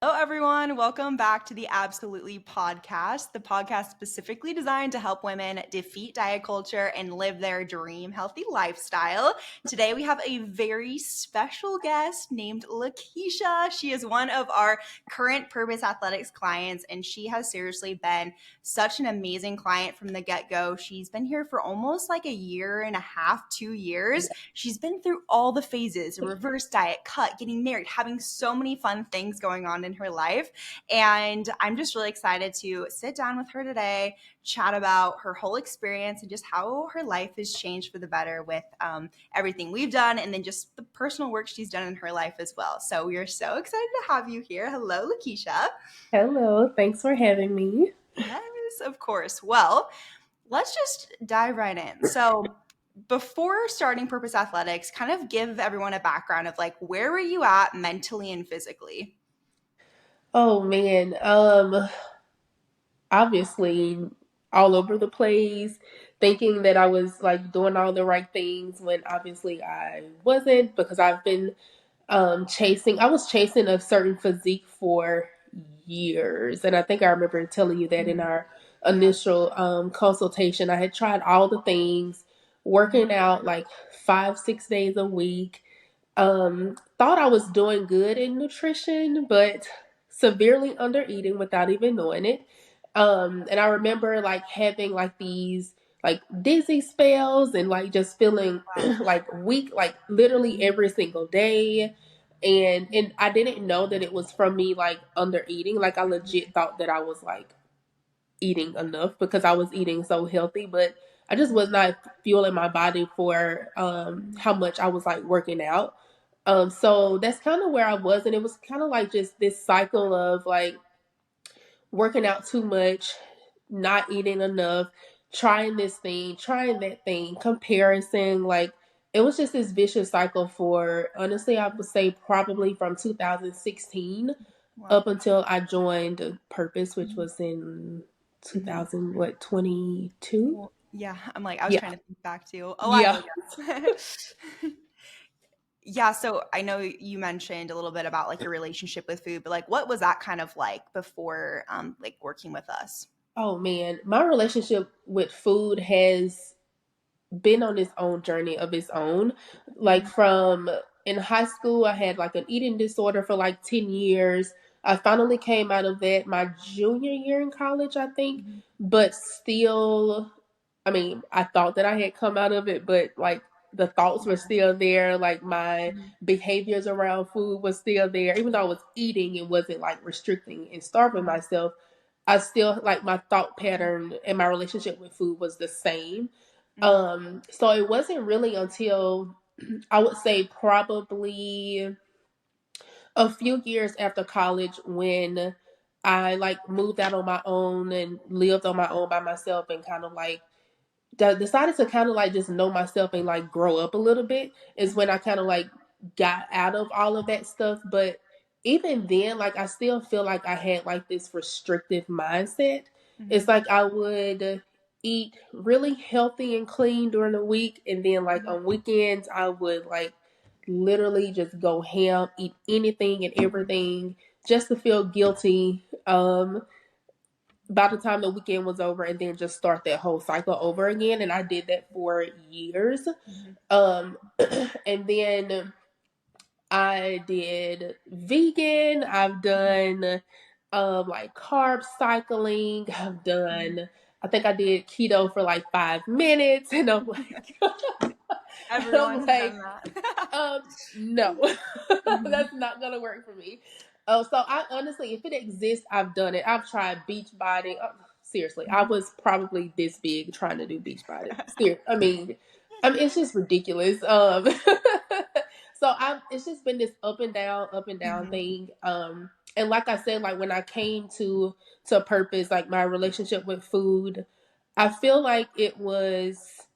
Hello, everyone. Welcome back to the Absolutely podcast, the podcast specifically designed to help women defeat diet culture and live their dream healthy lifestyle. Today, we have a very special guest named Lakeshia. She is one of our current Purpose Athletics clients, and she has seriously been such an amazing client from the get-go. She's been here for almost like a year and a half, 2 years. She's been through all the phases, reverse diet, cut, getting married, having so many fun things going on in her life. And I'm just really excited to sit down with her today, chat about her whole experience and just how her life has changed for the better with everything we've done and then just the personal work she's done in her life as well. So we are so excited to have you here. Hello, Lakeshia. Hello, thanks for having me. Yes, of course. Well, let's just dive right in. So, before starting Purpose Athletics, kind of give everyone a background of like where were you at mentally and physically? Oh man, obviously all over the place, thinking that I was like doing all the right things when obviously I wasn't because I've been I was chasing a certain physique for years. And I think I remember telling you that in our Yeah. initial consultation. I had tried all the things, working out like 5, 6 days a week. Thought I was doing good in nutrition, but severely under eating without even knowing it. And I remember like having like these like dizzy spells and like just feeling Wow. like weak, like literally every single day. And I didn't know that it was from me like under eating. Like I legit thought that I was like eating enough because I was eating so healthy, but I just was not fueling my body for how much I was like working out. So that's kind of where I was, and it was kind of like just this cycle of like working out too much, not eating enough, trying this thing, trying that thing, comparison. Like it was just this vicious cycle for honestly, I would say probably from 2016 Wow. up until I joined Purpose, which was in Mhm. 2000, what, 22? Well, yeah, I was Yeah. trying to think back to a while Yeah. ago. Yeah, so I know you mentioned a little bit about like your relationship with food, but like what was that kind of like before like working with us? Oh man, my relationship with food has been on its own journey of its own. Like Mhm. from in high school, I had like an eating disorder for like 10 years. I finally came out of that my junior year in college, I think, Mhm. but still, I mean, I thought that I had come out of it, but like the thoughts were still there. Like my Mhm. behaviors around food was still there. Even though I was eating and wasn't like restricting and starving Mhm. myself, I still like my thought pattern and my relationship with food was the same. Mhm. So it wasn't really until I would say probably a few years after college when I like moved out on my own and lived on my own by myself and kind of like decided to kind of like just know myself and like grow up a little bit is when I kind of like got out of all of that stuff. But even then, like I still feel like I had like this restrictive mindset. It's Mhm. like I would eat really healthy and clean during the week, and then like Mhm. on weekends, I would like literally just go ham, eat anything and everything just to feel guilty. By the time the weekend was over and then just start that whole cycle over again. And I did that for years. Mhm. Um, and then I did vegan. I've done like carb cycling. Mhm. I think I did keto for like 5 minutes. And I'm like, I'm Everyone's like, done that. no, Mhm. that's not gonna work for me. Oh, so I honestly, if it exists, I've done it. I've tried beach body. Seriously, I Mhm. was probably this big trying to do beach body. I mean, it's just ridiculous. So it's just been this up and down Mhm. thing. And like I said, like when I came to Purpose, like my relationship with food, I feel like it was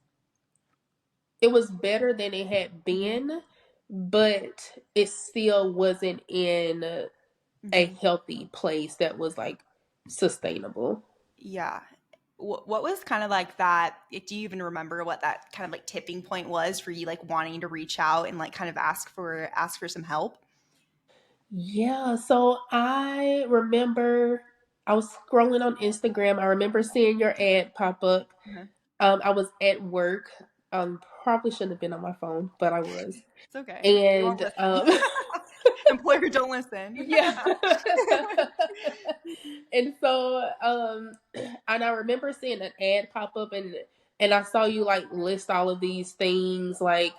better than it had Mhm. been, but it still wasn't in a Mhm. healthy place that was like sustainable. Yeah. What was kind of like that? Do you even remember what that kind of like tipping point was for you, like wanting to reach out and like kind of ask for some help? Yeah, so I remember I was scrolling on Instagram. I remember seeing your ad pop up. Uh-huh. I was at work. Probably shouldn't have been on my phone, but I was. It's okay. They won't And listen. Employer, don't listen. yeah. And so and I remember seeing an ad pop up, and I saw you like list all of these things, like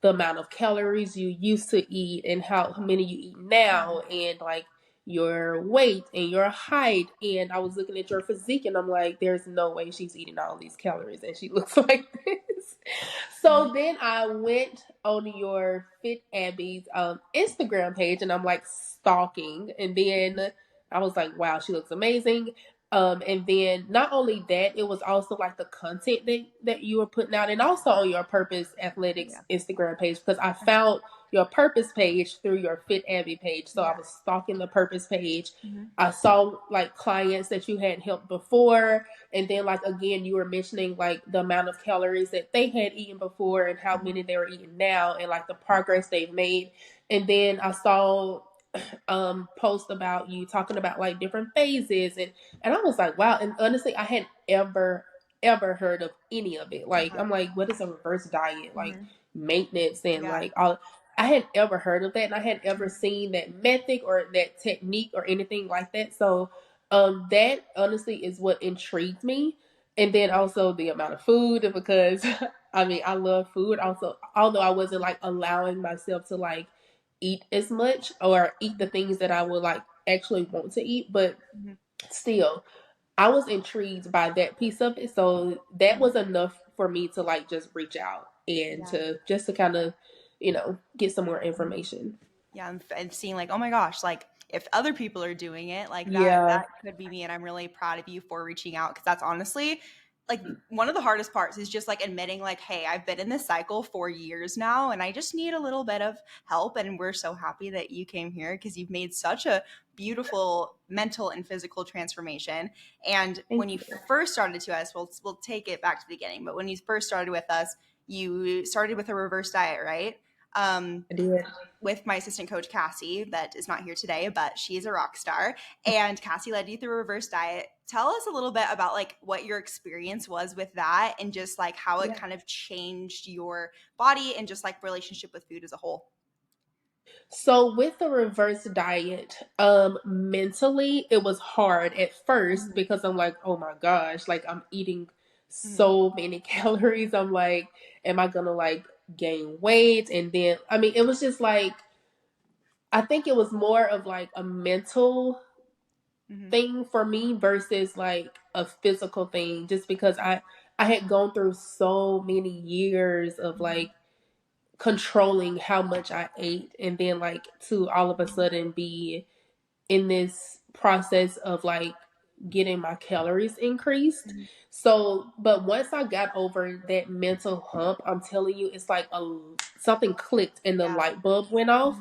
the amount of calories you used to eat and how many you eat now, and like your weight and your height. And I was looking at your physique and I'm like, there's no way she's eating all these calories and she looks like this. Mhm. So then I went on your Fit Abbie's Instagram page and I'm like stalking, and then I was like, wow, she looks amazing. And then not only that, it was also like the content that you were putting out, and also on your Purpose Athletics Yeah. Instagram page, because I found your Purpose page through your Fit Abbie page. So I Yeah. was stalking the Purpose page. Mhm. I saw like clients that you had helped before, and then like again, you were mentioning like the amount of calories that they had eaten before and how Mhm. many they were eating now, and like the progress they've made. And then I saw post about you talking about like different phases, and I was like, wow. And honestly, I hadn't ever heard of any of it. Like Uh-huh. I'm like, what is a reverse diet? Like Mhm. maintenance and Yeah. like all. I hadn't ever heard of that, and I hadn't ever Mhm. seen that method or that technique or anything like that. So that honestly is what intrigued me. And then also the amount of food, because I mean I love food. Also, although I wasn't like allowing myself to like eat as much or eat the Mhm. things that I would like actually want to eat, but Mhm. still I was intrigued by that piece of it. So that Mhm. was enough for me to like just reach out and Yeah. to just to kind of, get some more Mhm. information. Yeah, and seeing like, oh my gosh, like if other people are doing it, like that Yeah. could be me. And I'm really proud of you for reaching out, because that's honestly like one of the hardest parts is just like admitting like, hey, I've been in this cycle for years now and I just need a little bit of help. And we're so happy that you came here, because you've made such a beautiful mental and physical transformation. And when Thank you you. first started to us, we'll take it back to the beginning. But when you first started with us, you started with a reverse diet, right? Um, I did. with my assistant coach Cassie, that is not here today, but she's a rock star. And Cassie led you through a reverse diet. Tell us a little bit about like what your experience was with that, and just like how it Yeah. kind of changed your body and just like relationship with food as a whole. So with the reverse diet, mentally it was hard at first Mhm. because I'm like, oh my gosh, like I'm eating Mhm. so many calories. I'm like, am I gonna like gain weight? And then I mean, it was just like I think it was more of like a mental Mhm. thing for me versus like a physical thing, just because I had gone through so many years of Mhm. like controlling how much I ate, and then like to all of a Mhm. sudden be in this process of like getting my calories increased. Mhm. So, but once I got over that mental hump, I'm telling you, it's like something clicked and the Yeah. light bulb went off.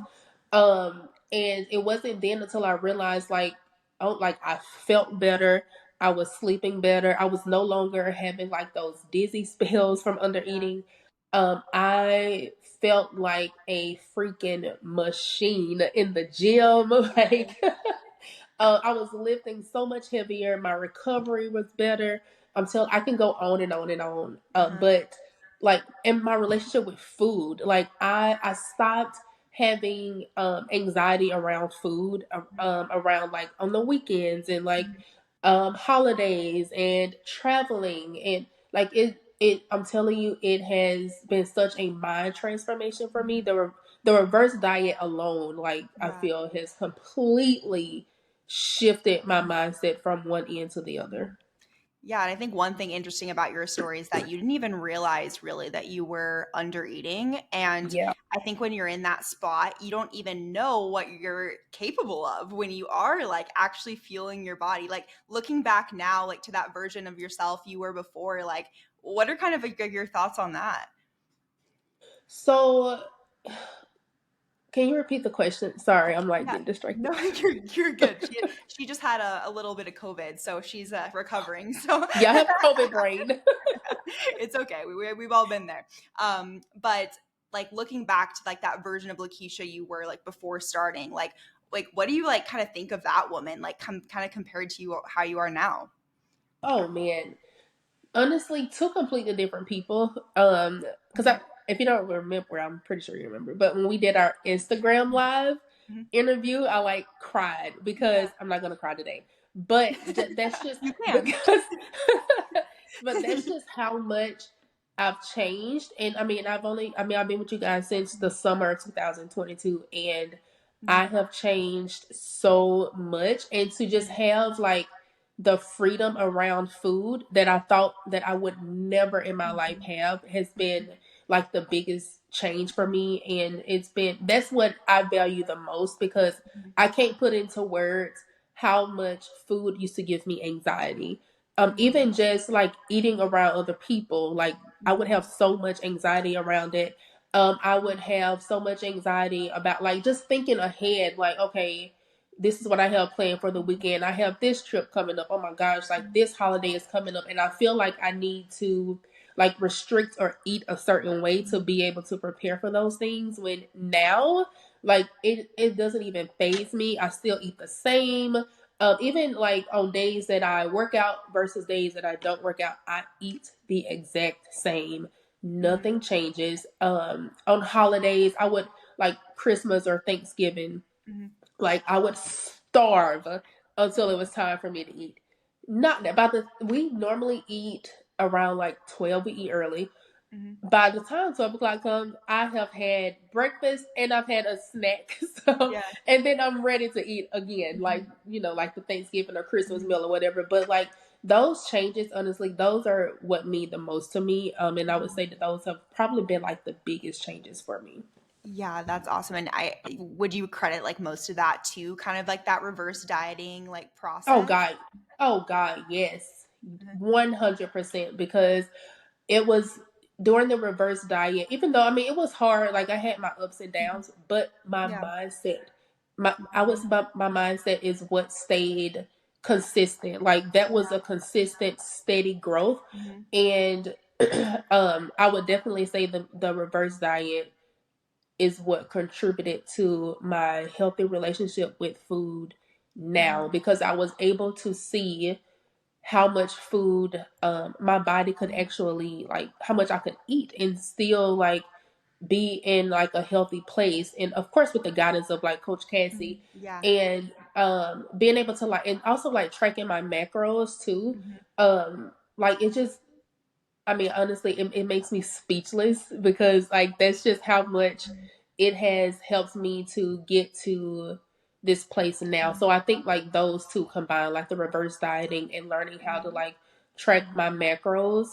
Mhm. And it wasn't then until I realized like, oh, like I felt better. I was sleeping better. I was no longer having like those dizzy spells from under Yeah. eating. I felt like a freaking machine in the gym. Nice. Like I was lifting so much heavier. My recovery was better. Until I can go on and on and on. Uh-huh. But like in my relationship with food, like I stopped having anxiety around food, around like on the weekends and like Mhm. holidays and traveling, and like it I'm telling you, it has been such a mind transformation for me. Mhm. The reverse diet alone, like I Yeah. feel has completely shifted my mindset from one end to the other. Mhm. Yeah, and I think one thing interesting about your story is that you didn't even realize really that you were under eating. And Yeah. I think when you're in that spot, you don't even know what you're capable of when you are like actually feeling your body. Like looking back now, like to that version of yourself you were before, like what are kind of like, your thoughts on that? So can you repeat the question? Sorry, I'm like Yeah. getting distracted. No, you're good. She just had a little bit of COVID, so she's recovering. So Yeah, I have COVID brain. it's okay. We've all been there. But like looking back to like that version of Lakeisha you were like before starting, like like what do you like kind of think of that woman, like kind of compared to you how you are now? Oh man, honestly, two completely different people. Because Mhm. if you don't remember, I'm pretty sure you remember. But when we did our Instagram live Mhm. interview, I like cried because Yeah. I'm not gonna cry today. But that's just You can. because, but that's just how much I've changed. And I've been with you guys since the summer of 2022, and I Mhm. have changed so much. And to just Mhm. have like the freedom around food that I thought that I would never in my life Mhm. have has been Mhm. like the biggest change for me. And that's what I value the most, because Mhm. I can't put into words how much food used to give me anxiety. Mhm. Even just like eating around other people, like I would Mhm. have so much anxiety around it. I would have so much anxiety about like just thinking ahead, like, okay, this is what I have planned for the weekend. I have this trip coming up. Oh my gosh, like this holiday is coming up, and I feel like I need to like restrict or eat a certain way to Mhm. be able to prepare for those things. When now, like it doesn't even phase me. I still eat the same. Even like on days that I work out versus days that I don't work out, I eat the exact same. Mhm. Nothing changes. On holidays, I would like Christmas or Thanksgiving, Mhm. like I would starve until it was time for me to eat. Not about the we normally eat around like 12. We eat early. Mhm. By the time 12 o'clock comes, I have had breakfast and I've had a snack. So, Yeah. and then I'm ready to eat again, like, Mhm. like the Thanksgiving or Christmas Mhm. meal or whatever. But like those changes, honestly, those are what mean the most to me. And I would Mhm. say that those have probably been like the biggest changes for me. Yeah, that's awesome. And I would you credit like most of that to kind of like that reverse dieting like Oh process? God. Oh God, yes. Mhm. 100%, because it was during the reverse diet, even though it was hard, like I had my ups and Mhm. downs, but my Yeah. mindset, my mindset is what stayed consistent. Like that was Yeah. a consistent, steady growth. Mhm. And I would definitely say the reverse diet is what contributed to my healthy relationship with food now, Mhm. because I was able to see how much food my body could actually, like how much I could eat and still like be in like a healthy place, and of course with the guidance of like Coach Cassie, Mhm. Yeah. and being able to like, and also like tracking my macros too. Mhm. Like it just, honestly, it makes me speechless, because like that's just how much Mhm. it has helped me to get to this place now. So I think like those two combined, like the reverse dieting and learning how to like track my macros,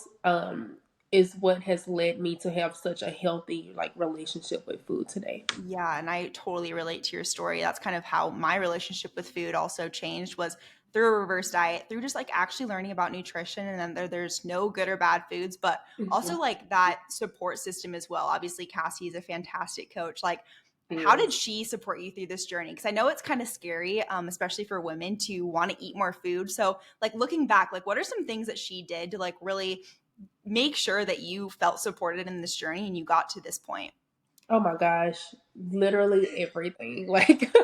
is what has led me to have such a healthy like relationship with food today. Yeah, and I totally relate to your story. That's kind of how my relationship with food also changed was through a reverse diet, through just like actually learning about nutrition and then there's no good or bad foods, but also Mhm. like that support system as well. Obviously, Cassie is a fantastic coach. Like how did Yes. she support you through this journey? Because I know it's kind of scary, especially for women to want to eat more food. So, like looking back, like what are some things that she did to like really make sure that you felt supported in this journey and you got to this point? Oh my gosh, literally everything. Like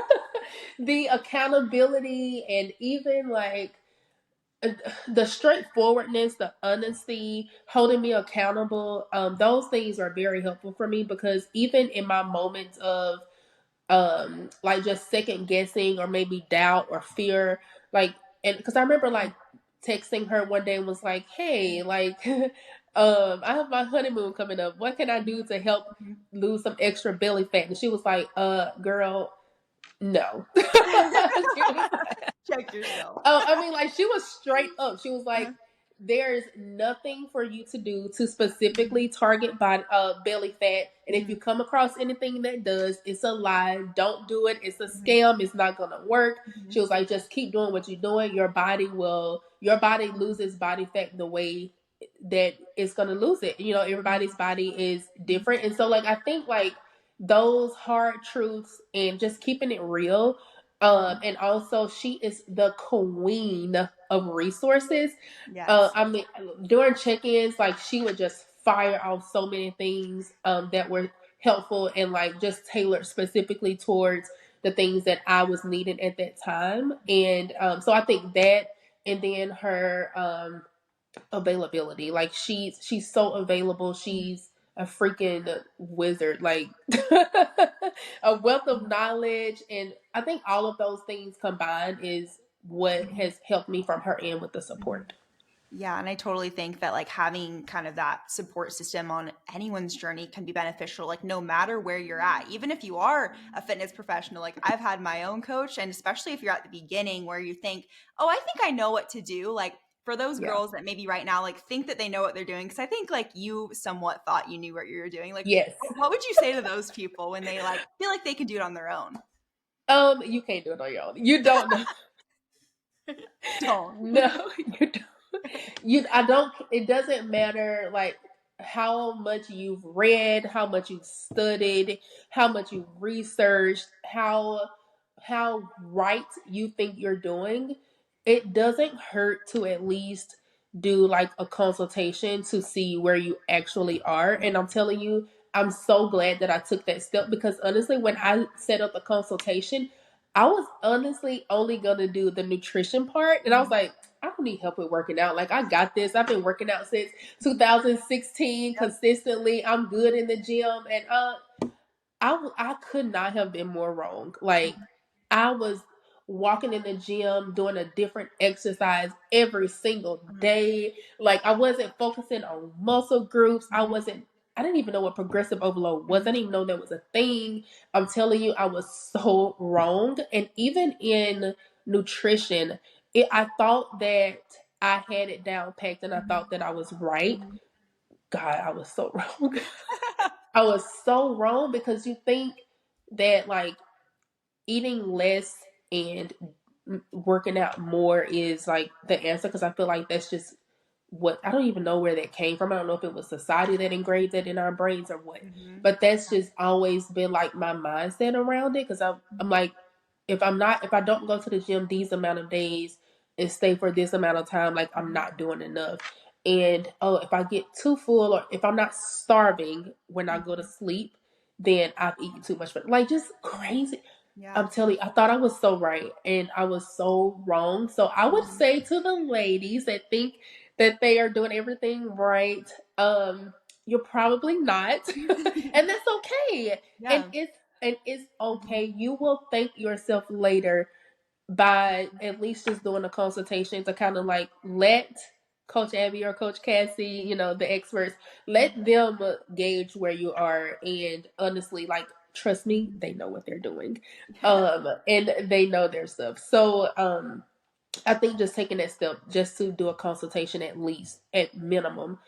the accountability, and even like uh, the straightforwardness, the honesty, holding me accountable. Those things are very helpful for me, because even in my moments of like just second guessing or maybe doubt or fear, like, and because I remember like texting her one day and was like, hey, like I have my honeymoon coming up, what can I do to help lose some extra belly fat? And she was like, girl, no. She was like, Check yourself. like she was straight up. She was like, Uh-huh. "There's nothing for you to do to Mhm. specifically target body, belly fat. And if you Mhm. come across anything that does, it's a lie. Don't do it. It's a Mhm. scam. It's not gonna work." Mhm. She was like, "Just keep doing what you're doing. Your body loses body fat the way that it's gonna lose it. Everybody's Mhm. body is different, and so like I think like those hard truths and just keeping it real." Mhm. And also, she is the queen of resources. Yes. I mean, during check-ins, like she would just fire off so many things that were helpful and like just tailored specifically towards the things that I was needing at that time. And so I think that, and then her availability. Like she's so available. She's a freaking wizard, like a wealth of knowledge. And I think all of those things combined is what has helped me from her end with the support. Yeah, and I totally think that like having kind of that support system on anyone's journey can be beneficial, like no matter where you're at. Even if you are a fitness professional, like I've had my own coach, and especially if you're at the beginning where you think, oh, I think I know what to do. Like for those Yeah. girls that maybe right now like think that they know what they're doing, because I think like you somewhat thought you knew what you were doing. Like, Yes. what would you say to those people when they like feel like they can do it on their own? You can't do it on your own. You don't know. Don't. No, you don't. I don't, it doesn't matter like how much you've read, how much you've studied, how much you've researched, how right you think you're doing. It doesn't hurt to at least do like a consultation to see where you actually are. And I'm telling you, I'm so glad that I took that step, because honestly, when I set up the consultation, I was honestly only gonna do the nutrition part, and I was like, I don't need help with working out. Like, I got this. I've been working out since 2016 Yep. consistently. I'm good in the gym, and I could not have been more wrong. Like, I was walking in the gym doing a different exercise every single day. Like, I wasn't focusing on muscle groups. I didn't even know what progressive overload was. I didn't even know that was a thing. I'm telling you, I was so wrong. And even in nutrition, I thought that I had it down packed, and I thought that I was right. God, I was so wrong. I was so wrong, because you think that like eating less and working out more is like the answer, because I feel like that's just what, I don't even know where that came from. I don't know if it was society that engraved that in our brains or what, Mhm. but that's just always been like my mindset around it, because I'm like, if I don't go to the gym these amount of days and stay for this amount of time, like I'm not doing enough. And oh, if I get too full, or if I'm not starving when I go to sleep, then I've eaten too much. But like, just crazy. Yeah. I'm telling you, I thought I was so right, and I was so wrong. So I would say to the ladies that think that they are doing everything right, you're probably not, and that's okay. And Yeah. it's okay. You will thank yourself later by at least just doing a consultation to kind of like let Coach Abbie or Coach Cassie, the experts, let them gauge where you are. And honestly, like, trust me, they know what they're doing. And they know their stuff. So, I think just taking that step just to do a consultation, at least at minimum,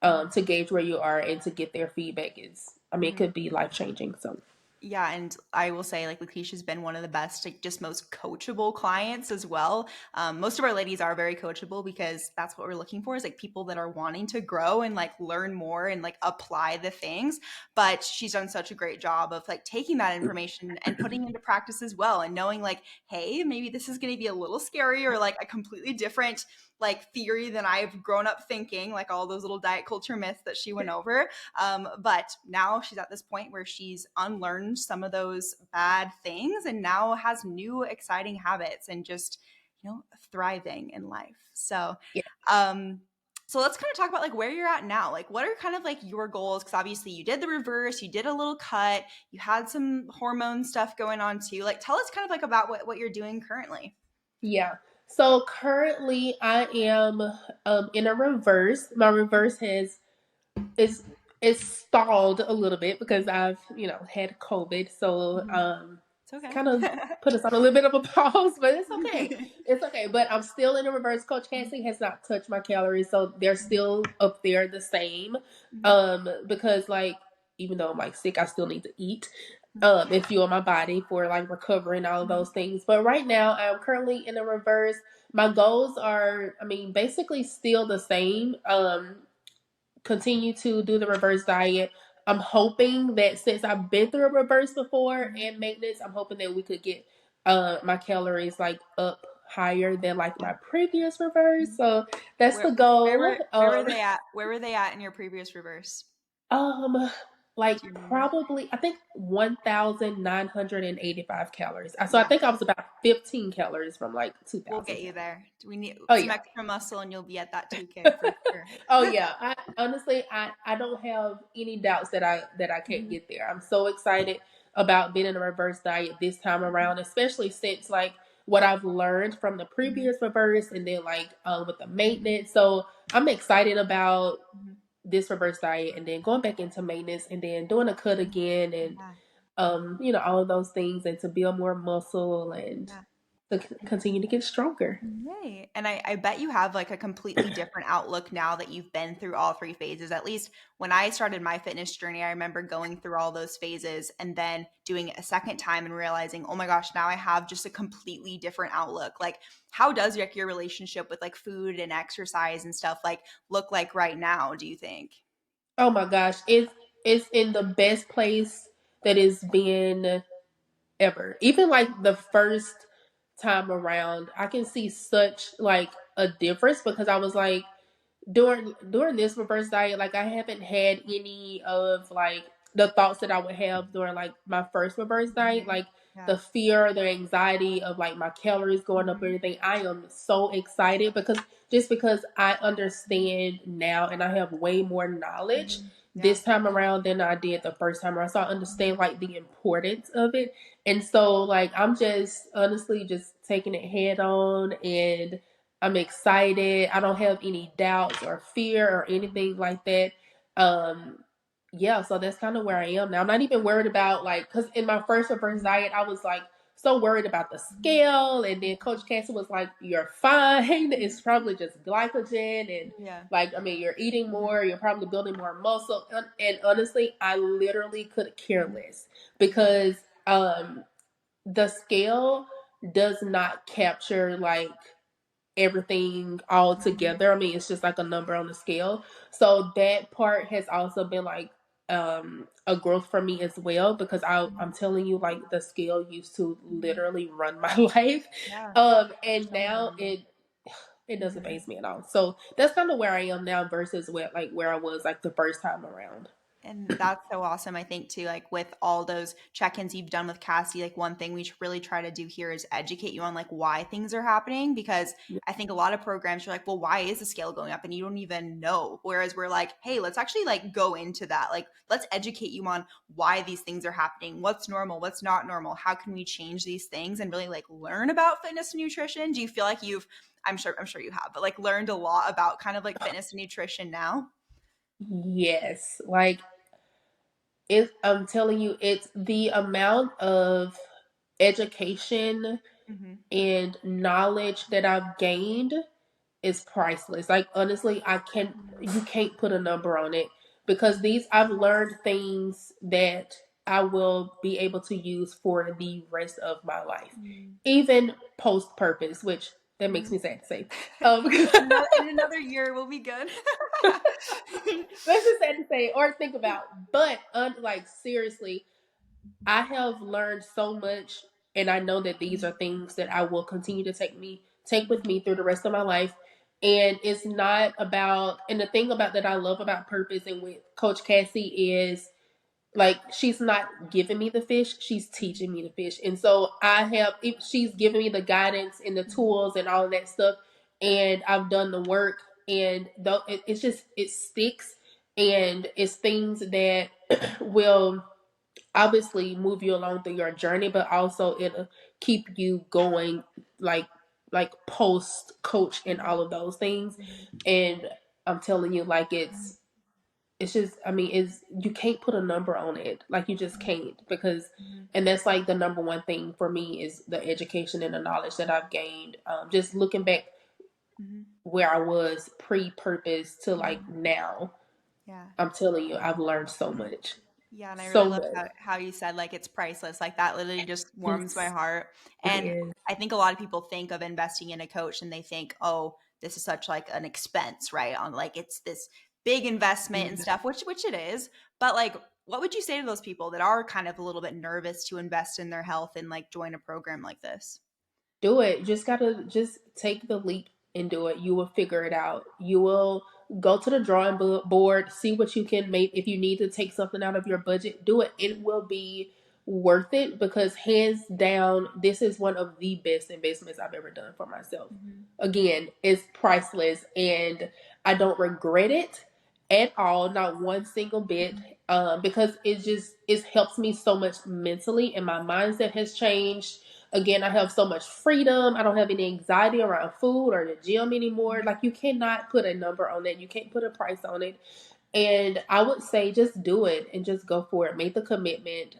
to gauge where you are and to get their feedback is, I mean, it could be life changing. So, Yeah, and I will say, like, Lakeshia's been one of the best, like, just most coachable clients as well. Most of our ladies are very coachable because that's what we're looking for, is like people that are wanting to grow and like learn more and like apply the things. But she's done such a great job of like taking that information and putting into practice as well, and knowing like, hey, maybe this is going to be a little scary or like a completely different like theory than I've grown up thinking, like all those little diet culture myths that she went over. But now she's at this point where she's unlearned some of those bad things and now has new exciting habits and just, thriving in life. yeah. Um, so let's kind of talk about like where you're at now. Like, what are kind of like your goals? Because obviously you did the reverse, you did a little cut, you had some hormone stuff going on too. Like, tell us kind of like about what you're doing currently. Yeah. So currently I am in a reverse. My reverse is is stalled a little bit because I've, had COVID. So It's okay. kind of put us on a little bit of a pause, but it's okay. It's okay. But I'm still in a reverse. Coach Cassie has not touched my calories, so they're still up there the same. Because like, even though I'm like sick, I still need to eat and fuel my body for like recovery and all of those things. But right now I'm currently in a reverse. My goals are, I mean, basically still the same. Continue to do the reverse diet. I'm hoping that since I've been through a reverse before and maintenance, I'm hoping that we could get my calories like up higher than like my previous reverse. So that's Where the where goal. were where were they at? Where were they at in your previous reverse? Um like Do you remember? probably I think 1,985 calories. So I Yeah, think I was about 15 calories from like we'll 2,000 get you calories. there. We need Oh some yeah. extra muscle and you'll be at that 2K for sure. Oh yeah. I honestly I don't have any doubts that I can't Mhm, get there. I'm so excited about being in a reverse diet this time mhm, around, especially since like what I've learned from the mhm, previous reverse and then like with the maintenance. So I'm excited about mhm, this reverse diet and then going back into maintenance and then doing a cut mhm. again and Yeah, all of those things and to build more muscle and yeah. to continue to get stronger. Right. And I bet you have like a completely different outlook now that you've been through all three phases. At least when I started my fitness journey, I remember going through all those phases and then doing it a second time and realizing, oh my gosh, now I have just a completely different outlook. Like, how does like your relationship with like food and exercise and stuff like look like right now, do you think? Oh my gosh, it's in the best place that it's been ever. Even like the first time around, I can see such like a difference because I was like during this reverse diet, like I haven't had any of like the thoughts that I would have during like my first reverse diet, Mhm. like Yeah. the fear, the anxiety of like my calories going up or Mhm. anything. I am so excited because I understand now and I have way more knowledge Mhm. Yeah. this time around than I did the first time around. So I Mhm. understand like the importance of it. And so like I'm just honestly just taking it head on and I'm excited. I don't have any doubts or fear or Mhm. anything like that. Um, yeah, so that's kind of where I am now. I'm not even worried about like, because in my first reverse Mhm. diet, I was like so worried about the Mhm. scale, and then Coach Cassie was like, "You're fine. It's Mhm. probably just glycogen, and Yeah. like, I mean, you're eating Mhm. more. You're probably building more muscle." And honestly, I literally could care Mhm. less Yeah. because the scale does not capture like everything all Mhm. together. I mean, it's just like a number on the scale. So that part has also been like a growth for me as well because I'm Mhm. telling you like the scale used to Mhm. literally run my life. Yeah. For And sure. now it doesn't Mhm. faze me at all. So that's kind of where I am now versus where I was like the first time around. And that's so awesome. I think too, like with all those check-ins you've done with Cassie, like one thing we should really try to do here is educate you on like why things are happening because I think a lot of programs are like, well, why is the scale going up? And you don't even know. Whereas we're like, hey, let's actually like go into that. Like, let's educate you on why these things are happening, what's normal, what's not normal, how can we change these things and really like learn about fitness and nutrition. Do you feel like I'm sure you have, but like learned a lot about kind of like fitness and nutrition now? Yes, like I'm telling you, it's the amount of education Mm-hmm. and knowledge that I've gained is priceless. Like honestly, you can't put a number on it because these I've learned things that I will be able to use for the rest of my life. Mm-hmm. Even post purpose, which that makes Mhm. me sad to say. In another year, we'll be good. That's just sad to say or think about. But like seriously, I have learned so much, and I know that these are things that I will continue to take with me through the rest of my life. And it's not about, and the thing about that I love about purpose and with Coach Cassie is like she's not giving me the fish, she's teaching me the fish. And so if she's giving me the guidance and the tools and all of that stuff, and I've done the work, and though it's just it sticks, and it's things that will obviously move you along through your journey, but also it'll keep you going like post coach and all of those things. And I'm telling you, like it's just I mean, it's you can't put a number on it. Like you just can't because and that's like the number one thing for me is the education and the knowledge that I've gained. Just looking back where I was pre purpose to like now, Yeah. I'm telling you, I've learned so much. Yeah, and I really So love much. how you said like it's priceless. Like that literally just warms my It's heart. it And is. I think a lot of people think of investing in a coach and they think, oh, this is such like an expense, right? On like it's this big investment and stuff, which it is. But like what would you say to those people that are kind of a little bit nervous to invest in their health and like join a program like this? Do it. You just gotta just take the leap and do it. You will figure it out. You will go to the drawing board, see what you can make. If you need to take something out of your budget, do it. It will be worth it because hands down, this is one of the best investments I've ever done for myself. Mm-hmm. Again, it's priceless and I don't regret it at all, not one single bit. Because it helps me so much mentally and my mindset has changed. Again, I have so much freedom. I don't have any anxiety around food or the gym anymore. Like, you cannot put a number on that. You can't put a price on it. And I would say just do it and just go for it. Make the commitment.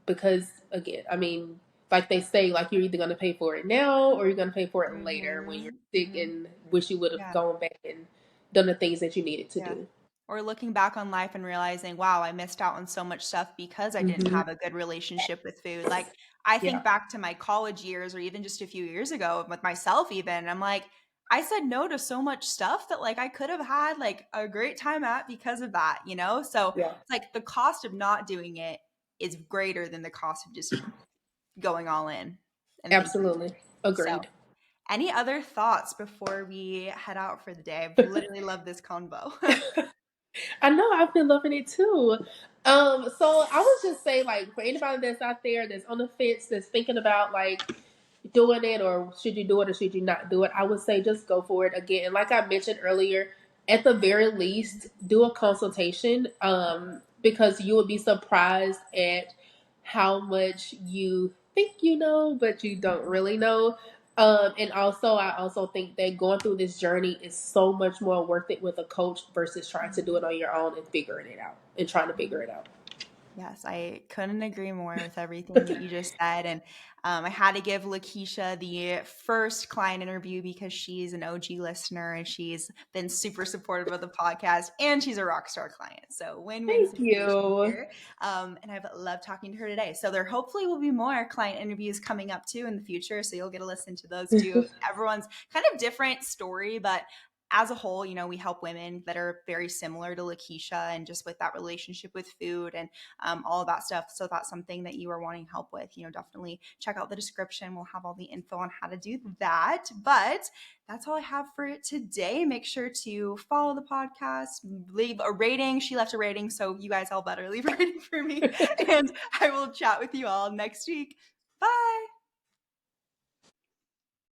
Because again, I mean, like they say, like you're either going to pay for it now or you're going to pay for it later when you're Mm-hmm. sick Mm-hmm. and wish you would have Yeah. gone back and done the things that you needed to Yeah. do. Or looking back on life and realizing, wow, I missed out on so much stuff because I didn't Mm-hmm. have a good relationship with food. Like, I think Yeah. back to my college years or even just a few years ago with myself, even, and I'm like, I said no to so much stuff that like I could have had like a great time at because of that, you know? So Yeah. it's like the cost of not doing it is greater than the cost of just going all in and thinking. Absolutely. So, Agreed. any other thoughts before we head out for the day? I've literally loved this convo. I know, I've been loving it too. So I would just say, like, for anybody that's out there that's on the fence, that's thinking about like doing it, or should you do it or should you not do it, I would say just go for it. Again, like I mentioned earlier, at the very least, do a consultation, because you would be surprised at how much you think you know, but you don't really know. And also, I also think that going through this journey is so much more worth it with a coach versus trying to do it on your own and figuring it out and trying to figure it out. Yes, I couldn't agree more with everything that you just said. And I had to give Lakeshia the first client interview because she's an OG listener and she's been super supportive of the podcast and she's a rock star client. So win-win Thank situation you. here. And I've loved talking to her today. So there hopefully will be more client interviews coming up too in the future. So you'll get to listen to those too. Everyone's kind of different story, but as a whole, you know, we help women that are very similar to Lakeshia and just with that relationship with food and all of that stuff. So if that's something that you are wanting help with, you know, definitely check out the description. We'll have all the info on how to do that. But that's all I have for it today. Make sure to follow the podcast, leave a rating. She left a rating, so you guys all better leave a rating for me. And I will chat with you all next week. Bye.